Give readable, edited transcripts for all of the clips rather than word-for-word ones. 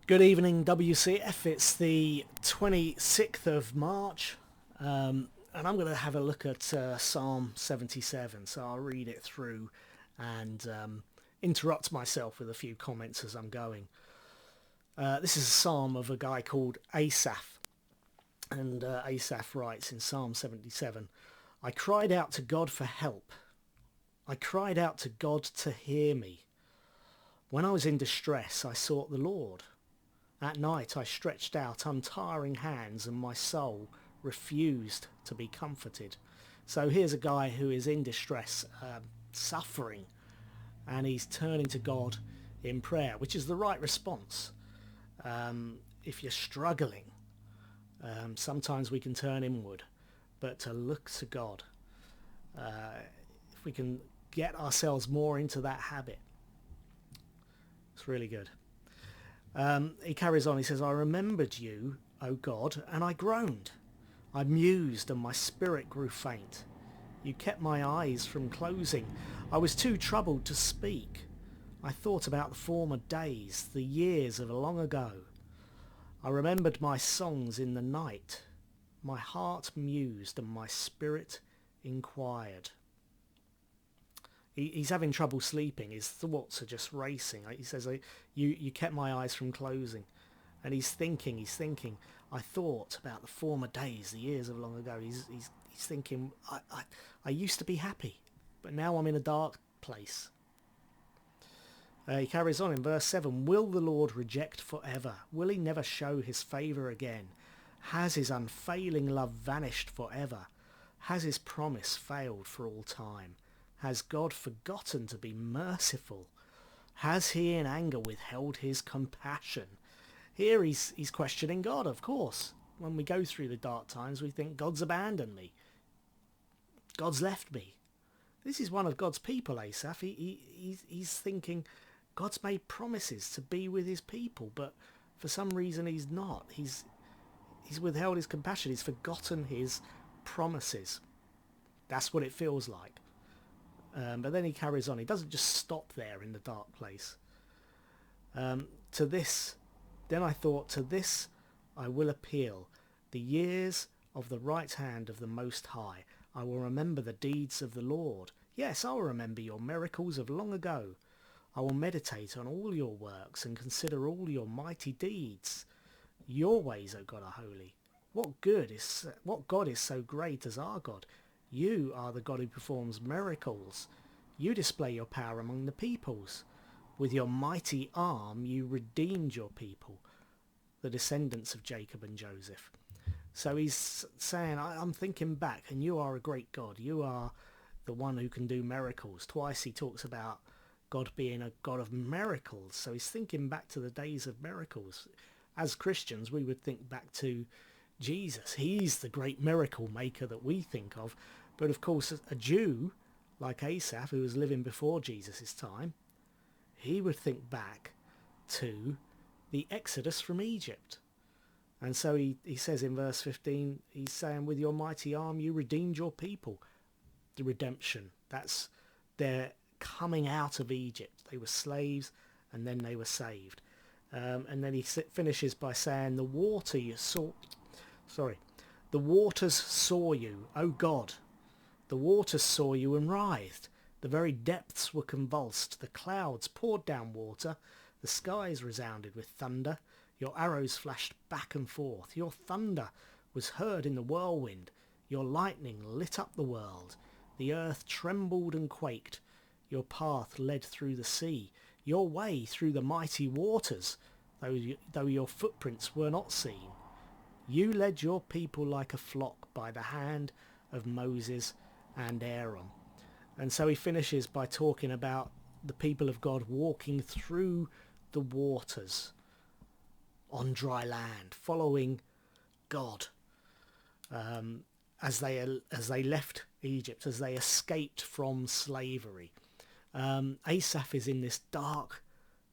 Good evening, WCF. It's the 26th of March, and I'm going to have a look at Psalm 77. So I'll read it through and interrupt myself with a few comments as I'm going. This is a psalm of a guy called Asaph, and Asaph writes in Psalm 77, I cried out to God for help. I cried out to God to hear me. When I was in distress, I sought the Lord. At night I stretched out untiring hands and my soul refused to be comforted. So here's a guy who is in distress, suffering, and he's turning to God in prayer, which is the right response. If you're struggling, sometimes we can turn inward, but to look to God, if we can get ourselves more into that habit, it's really good. He carries on, he says, I remembered you, O God, and I groaned. I mused and my spirit grew faint. You kept my eyes from closing. I was too troubled to speak. I thought about the former days, the years of long ago. I remembered my songs in the night. My heart mused and my spirit inquired. He's having trouble sleeping. His thoughts are just racing. He says, you kept my eyes from closing. And he's thinking. I thought about the former days, the years of long ago. He's thinking, I used to be happy, but now I'm in a dark place. He carries on in verse 7. Will the Lord reject forever? Will he never show his favour again? Has his unfailing love vanished forever? Has his promise failed for all time? Has God forgotten to be merciful? Has he in anger withheld his compassion? Here he's questioning God, of course. When we go through the dark times, we think God's abandoned me. God's left me. This is one of God's people, Asaph. He's thinking God's made promises to be with his people, but for some reason he's not. He's withheld his compassion. He's forgotten his promises. That's what it feels like. But then he carries on. He doesn't just stop there in the dark place. Then I thought, to this I will appeal. The years of the right hand of the Most High. I will remember the deeds of the Lord. Yes, I will remember your miracles of long ago. I will meditate on all your works and consider all your mighty deeds. Your ways, O God, are holy. What God is so great as our God? You are the God who performs miracles. You display your power among the peoples. With your mighty arm you redeemed your people, the descendants of Jacob and Joseph. So he's saying, I'm thinking back, and you are a great God. You are the one who can do miracles. Twice he talks about God being a God of miracles. So he's thinking back to the days of miracles. As Christians, we would think back to Jesus. He's the great miracle maker that we think of. But of course, a Jew like Asaph, who was living before Jesus' time, he would think back to the Exodus from Egypt. And so he says in verse 15, he's saying, with your mighty arm you redeemed your people. The redemption, that's their coming out of Egypt. They were slaves and then they were saved. And then he finishes by saying, the waters saw you, O God. The waters saw you and writhed. The very depths were convulsed. The clouds poured down water. The skies resounded with thunder. Your arrows flashed back and forth. Your thunder was heard in the whirlwind. Your lightning lit up the world. The earth trembled and quaked. Your path led through the sea. Your way through the mighty waters, though your footprints were not seen. You led your people like a flock by the hand of Moses and Aaron. And so he finishes by talking about the people of God walking through the waters on dry land, following God, as they left Egypt, as they escaped from slavery. Asaph is in this dark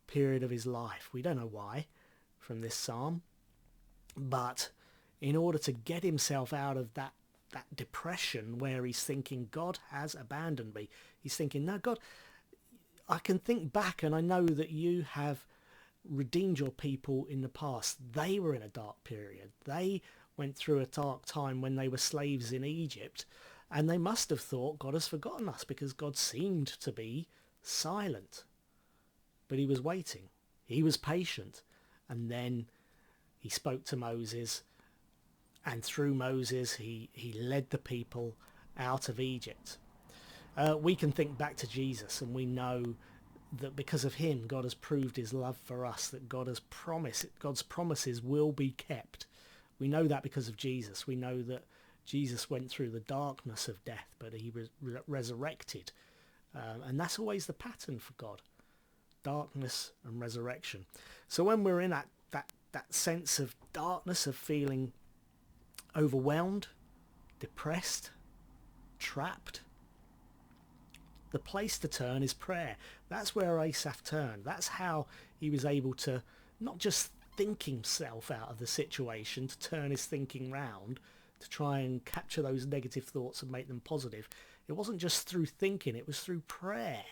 period of his life. We don't know why from this psalm, but in order to get himself out of that depression where he's thinking God has abandoned me, he's thinking, no, God, I can think back and I know that you have redeemed your people in the past. They were in a dark period. They went through a dark time when they were slaves in Egypt, and they must have thought God has forgotten us because God seemed to be silent. But he was waiting. He was patient. And then he spoke to Moses, and through Moses he led the people out of Egypt. We can think back to Jesus, and we know that because of him, God has proved his love for us, that God's promises will be kept. We know that because of Jesus. We know that Jesus went through the darkness of death, but he was resurrected. And that's always the pattern for God: darkness and resurrection. So when we're in that sense of darkness, of feeling overwhelmed, depressed, trapped, the place to turn is prayer. That's where Asaph turned. That's how he was able to not just think himself out of the situation, to turn his thinking round, to try and capture those negative thoughts and make them positive. It wasn't just through thinking, it was through prayer.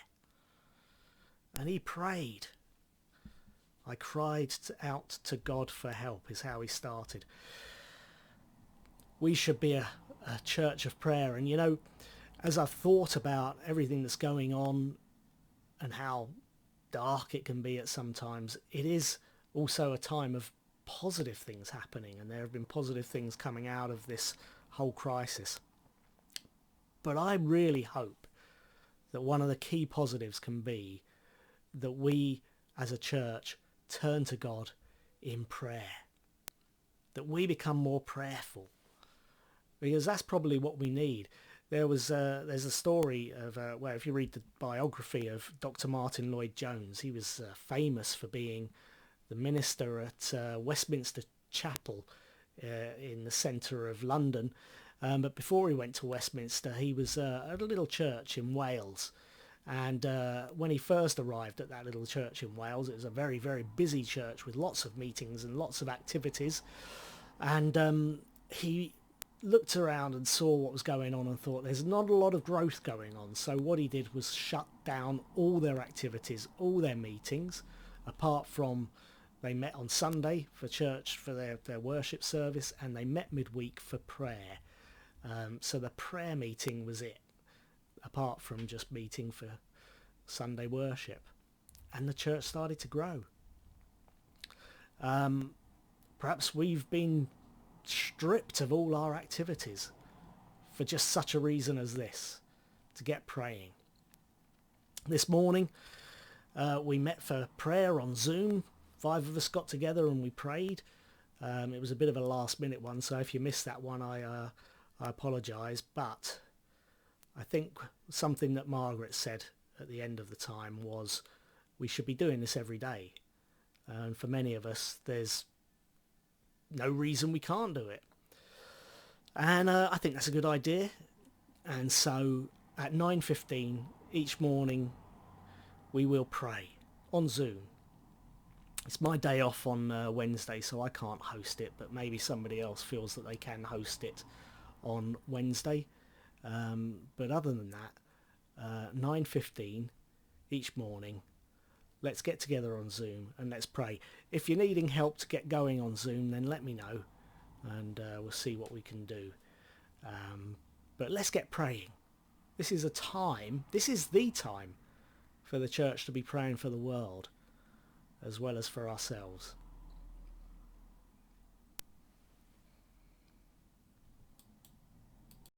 And he prayed. I cried out to God for help, is how he started. We should be a church of prayer. And you know, as I've thought about everything that's going on and how dark it can be at sometimes, it is also a time of positive things happening, and there have been positive things coming out of this whole crisis. But I really hope that one of the key positives can be that we as a church turn to God in prayer, that we become more prayerful, because that's probably what we need. There's a story of, well, if you read the biography of Dr. Martin Lloyd-Jones, he was famous for being the minister at Westminster Chapel in the centre of London. But before he went to Westminster, he was at a little church in Wales. And when he first arrived at that little church in Wales, it was a very, very busy church with lots of meetings and lots of activities. And he looked around and saw what was going on and thought there's not a lot of growth going on. So what he did was shut down all their activities, all their meetings, apart from they met on Sunday for church for their worship service, and they met midweek for prayer. So the prayer meeting was it, apart from just meeting for Sunday worship. And the church started to grow. Perhaps we've been stripped of all our activities for just such a reason as this, to get praying. This morning we met for prayer on Zoom. 5 of us got together and we prayed. It was a bit of a last minute one, so if you missed that one, I apologise. But I think something that Margaret said at the end of the time was we should be doing this every day. And for many of us, there's no reason we can't do it. And I think that's a good idea. And so at 9:15 each morning, we will pray on Zoom. It's my day off on Wednesday, so I can't host it, but maybe somebody else feels that they can host it on Wednesday. But other than that, 9:15 each morning, let's get together on Zoom and let's pray. If you're needing help to get going on Zoom, then let me know, and we'll see what we can do. But let's get praying. This is the time for the church to be praying for the world as well as for ourselves.